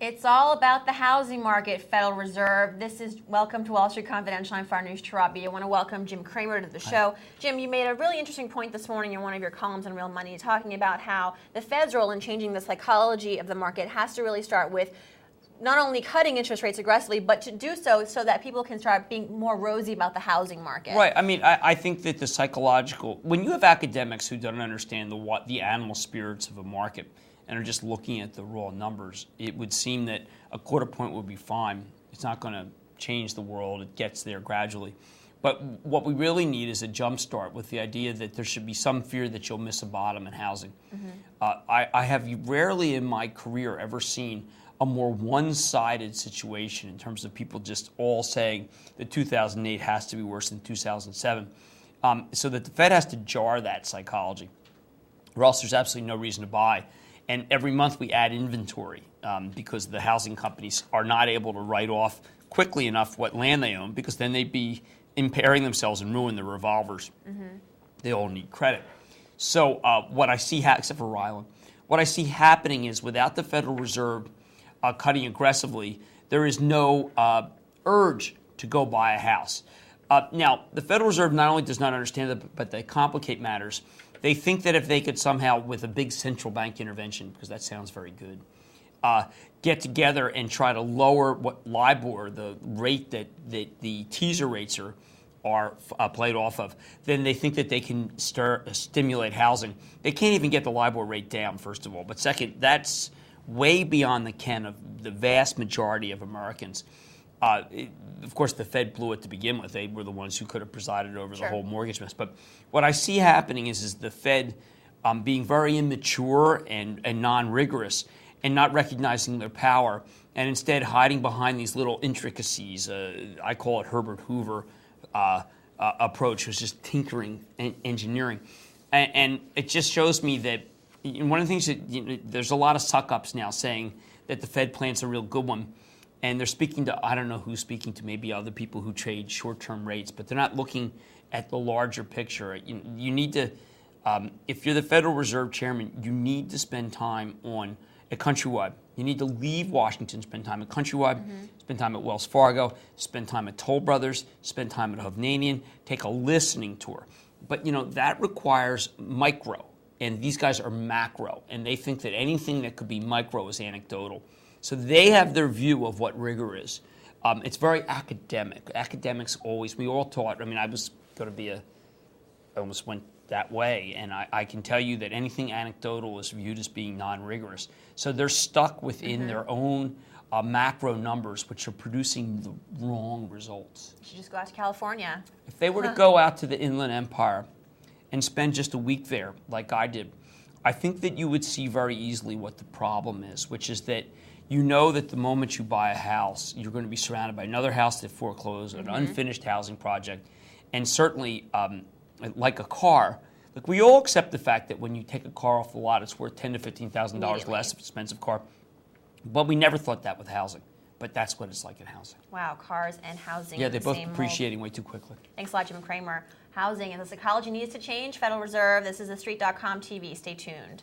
It's all about the housing market, Federal Reserve. This is Welcome to Wall Street Confidential. I'm Farnoosh Torabi. I want to welcome Jim Cramer to the show. Jim, you made a really interesting point this morning in one of your columns on Real Money, talking about how the Fed's role in changing the psychology of the market has to really start with not only cutting interest rates aggressively, but to do so that people can start being more rosy about the housing market. Right. I mean, I think that the psychological, when you have academics who don't understand the animal spirits of a market and are just looking at the raw numbers, it would seem that a quarter point would be fine. It's not going to change the world. It gets there gradually. But what we really need is a jump start with the idea that there should be some fear that you'll miss a bottom in housing. Mm-hmm. I have rarely in my career ever seen a more one-sided situation in terms of people just all saying that 2008 has to be worse than 2007. So that the Fed has to jar that psychology, or else there's absolutely no reason to buy. And every month we add inventory because the housing companies are not able to write off quickly enough what land they own, because then they'd be impairing themselves and ruin their revolvers. Mm-hmm. They all need credit. So what I see, except for Ryland, what I see happening is without the Federal Reserve cutting aggressively, there is no urge to go buy a house. Now, the Federal Reserve not only does not understand that, but they complicate matters. They think that if they could somehow, with a big central bank intervention, because that sounds very good, get together and try to lower what LIBOR, the rate that the teaser rates are played off of, then they think that they can stimulate housing. They can't even get the LIBOR rate down, first of all. But second, that's way beyond the ken of the vast majority of Americans. Of course, the Fed blew it to begin with. They were the ones who could have presided over the whole mortgage mess. But what I see happening is the Fed being very immature and non-rigorous and not recognizing their power, and instead hiding behind these little intricacies. I call it Herbert Hoover approach, which is just tinkering and engineering. And it just shows me that one of the things that there's a lot of suck-ups now saying that the Fed plan's a real good one. And they're speaking to, I don't know who's speaking to, maybe other people who trade short-term rates, but they're not looking at the larger picture. You need to, if you're the Federal Reserve Chairman, you need to spend time at Countrywide. You need to leave Washington, spend time at Countrywide, spend time at Wells Fargo, spend time at Toll Brothers, spend time at Hovnanian, take a listening tour. But, that requires micro, and these guys are macro, and they think that anything that could be micro is anecdotal. So they have their view of what rigor is. It's very academic. Academics always, we all taught, I was going to be I almost went that way, and I can tell you that anything anecdotal is viewed as being non-rigorous. So they're stuck within their own macro numbers, which are producing the wrong results. You should just go out to California. If they were to go out to the Inland Empire and spend just a week there, like I did, I think that you would see very easily what the problem is, which is that you know that the moment you buy a house, you're going to be surrounded by another house that foreclosed, an unfinished housing project, and certainly, like a car, we all accept the fact that when you take a car off the lot, it's worth $10,000 to $15,000 less, expensive car. But we never thought that with housing. But that's what it's like in housing. Wow, cars and housing. Yeah, they're both appreciating way too quickly. Thanks a lot, Jim Cramer. Housing and the psychology needs to change. Federal Reserve. This is TheStreet.com TV. Stay tuned.